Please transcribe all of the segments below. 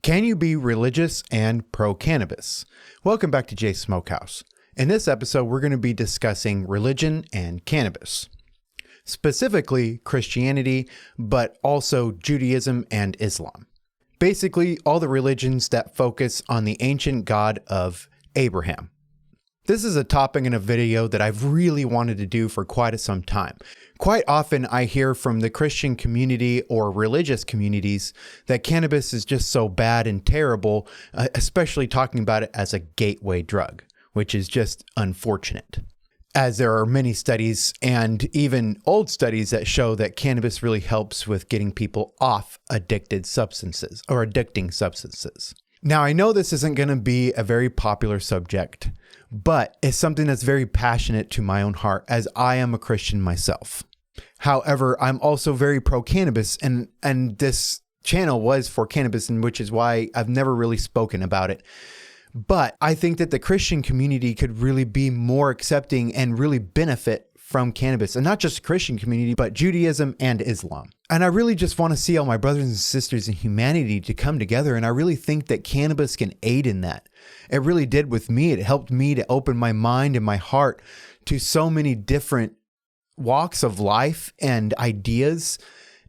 Can you be religious and pro-cannabis? Welcome back to Jay's Smokehouse. In this episode, we're going to be discussing religion and cannabis. Specifically Christianity, but also Judaism and Islam. Basically, all the religions that focus on the ancient God of Abraham. This is a topic in a video that I've really wanted to do for quite some time. Quite often I hear from the Christian community or religious communities that cannabis is just so bad and terrible, especially talking about it as a gateway drug, which is just unfortunate. As there are many studies and even old studies that show that cannabis really helps with getting people off addicting substances. Now, I know this isn't going to be a very popular subject, but it's something that's very passionate to my own heart as I am a Christian myself. However, I'm also very pro-cannabis and this channel was for cannabis, and which is why I've never really spoken about it. But I think that the Christian community could really be more accepting and really benefit from cannabis, and not just the Christian community, but Judaism and Islam. And I really just want to see all my brothers and sisters in humanity to come together. And I really think that cannabis can aid in that. It really did with me. It helped me to open my mind and my heart to so many different walks of life and ideas.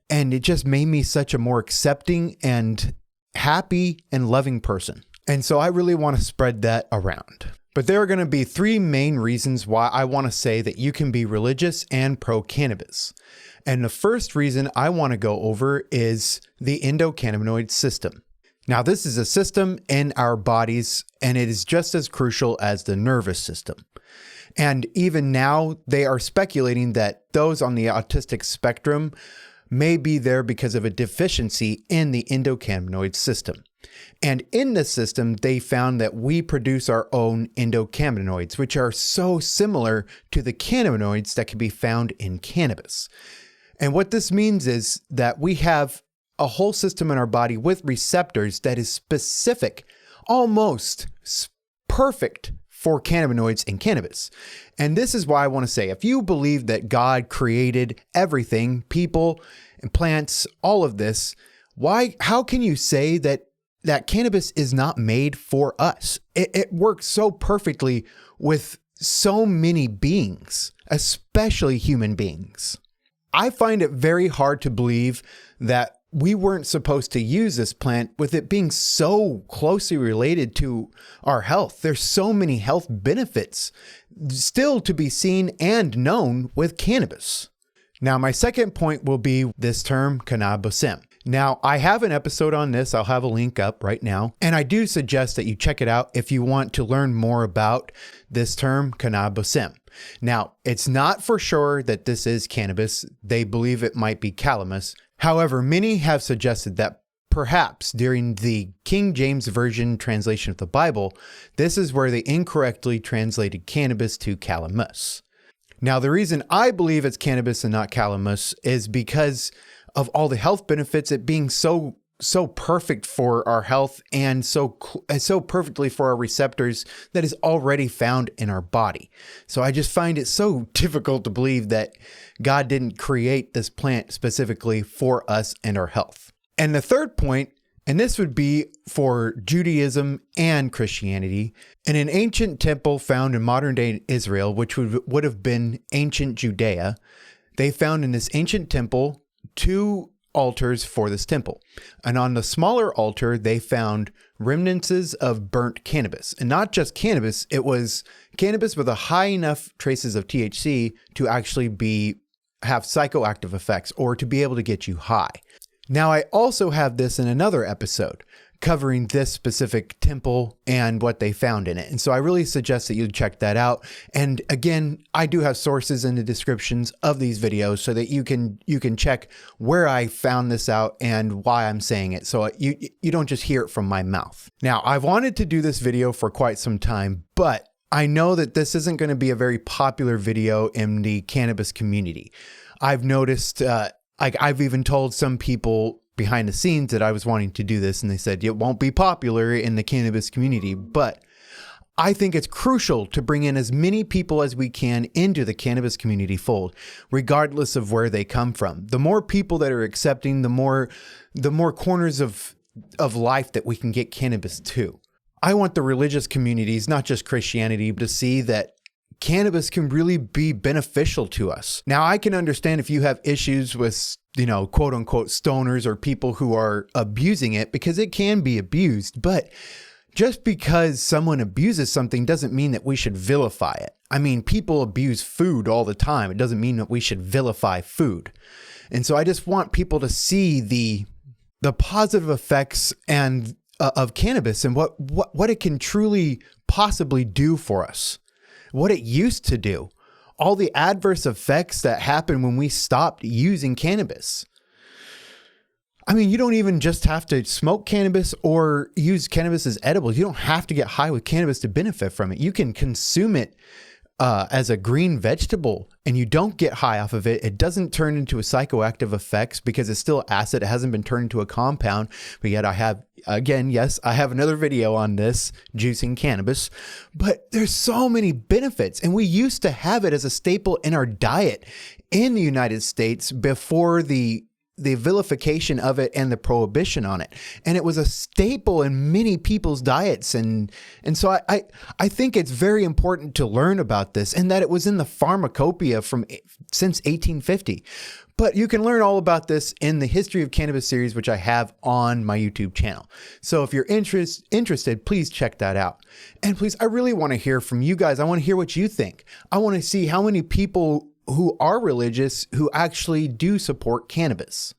And it just made me such a more accepting and happy and loving person. And so I really want to spread that around. But there are going to be three main reasons why I want to say that you can be religious and pro-cannabis. And the first reason I want to go over is the endocannabinoid system. Now, this is a system in our bodies, and it is just as crucial as the nervous system. And even now, they are speculating that those on the autistic spectrum may be there because of a deficiency in the endocannabinoid system. And in this system, they found that we produce our own endocannabinoids, which are so similar to the cannabinoids that can be found in cannabis. And what this means is that we have a whole system in our body with receptors that is specific, almost perfect for cannabinoids in cannabis. And this is why I want to say, if you believe that God created everything, people and plants, all of this, how can you say that cannabis is not made for us? It works so perfectly with so many beings, especially human beings. I find it very hard to believe that we weren't supposed to use this plant with it being so closely related to our health. There's so many health benefits still to be seen and known with cannabis. Now, my second point will be this term, Bosem. Now, I have an episode on this. I'll have a link up right now. And I do suggest that you check it out if you want to learn more about this term, Bosem. Now, it's not for sure that this is cannabis. They believe it might be calamus. However, many have suggested that perhaps during the King James Version translation of the Bible, this is where they incorrectly translated cannabis to calamus. Now, the reason I believe it's cannabis and not calamus is because of all the health benefits, it being so perfect for our health and so perfectly for our receptors that is already found in our body. So I just find it so difficult to believe that God didn't create this plant specifically for us and our health. And the third point, and this would be for Judaism and Christianity, in an ancient temple found in modern day Israel, which would have been ancient Judea, they found in this ancient temple two altars for this temple. And on the smaller altar, they found remnants of burnt cannabis. And not just cannabis, it was cannabis with a high enough traces of THC to actually have psychoactive effects or to be able to get you high. Now, I also have this in another episode covering this specific temple and what they found in it. And so I really suggest that you check that out. And again, I do have sources in the descriptions of these videos so that you can check where I found this out and why I'm saying it. So you don't just hear it from my mouth. Now, I've wanted to do this video for quite some time, but I know that this isn't going to be a very popular video in the cannabis community. I've noticed, I've even told some people behind the scenes that I was wanting to do this, and they said it won't be popular in the cannabis community. But I think it's crucial to bring in as many people as we can into the cannabis community fold, regardless of where they come from. The more people that are accepting, the more corners of of life that we can get cannabis to. I want the religious communities, not just Christianity, to see that cannabis can really be beneficial to us. Now, I can understand if you have issues with, quote unquote stoners or people who are abusing it, because it can be abused, but just because someone abuses something doesn't mean that we should vilify it. I mean, people abuse food all the time. It doesn't mean that we should vilify food. And so I just want people to see the positive effects and of cannabis and what it can truly possibly do for us, what it used to do, all the adverse effects that happen when we stopped using cannabis. I mean, you don't even just have to smoke cannabis or use cannabis as edibles. You don't have to get high with cannabis to benefit from it. You can consume it as a green vegetable and you don't get high off of it. It doesn't turn into a psychoactive effects because it's still acid. It hasn't been turned into a compound, but yet I have another video on this, juicing cannabis, but there's so many benefits. And we used to have it as a staple in our diet in the United States before the vilification of it and the prohibition on it. And it was a staple in many people's diets. And so I think it's very important to learn about this and that it was in the pharmacopoeia since 1850. But you can learn all about this in the History of Cannabis series, which I have on my YouTube channel. So if you're interested, please check that out. And please, I really want to hear from you guys. I want to hear what you think. I want to see how many people who are religious who actually do support cannabis.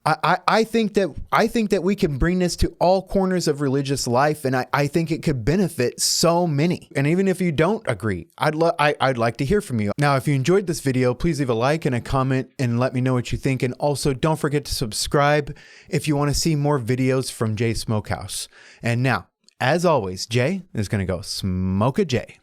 I think that we can bring this to all corners of religious life, and I think it could benefit so many. And even if you don't agree, I'd like to hear from you. Now, if you enjoyed this video, please leave a like and a comment and let me know what you think. And also, don't forget to subscribe if you want to see more videos from Jay Smokehouse. And now, as always, Jay is going to go smoke a J.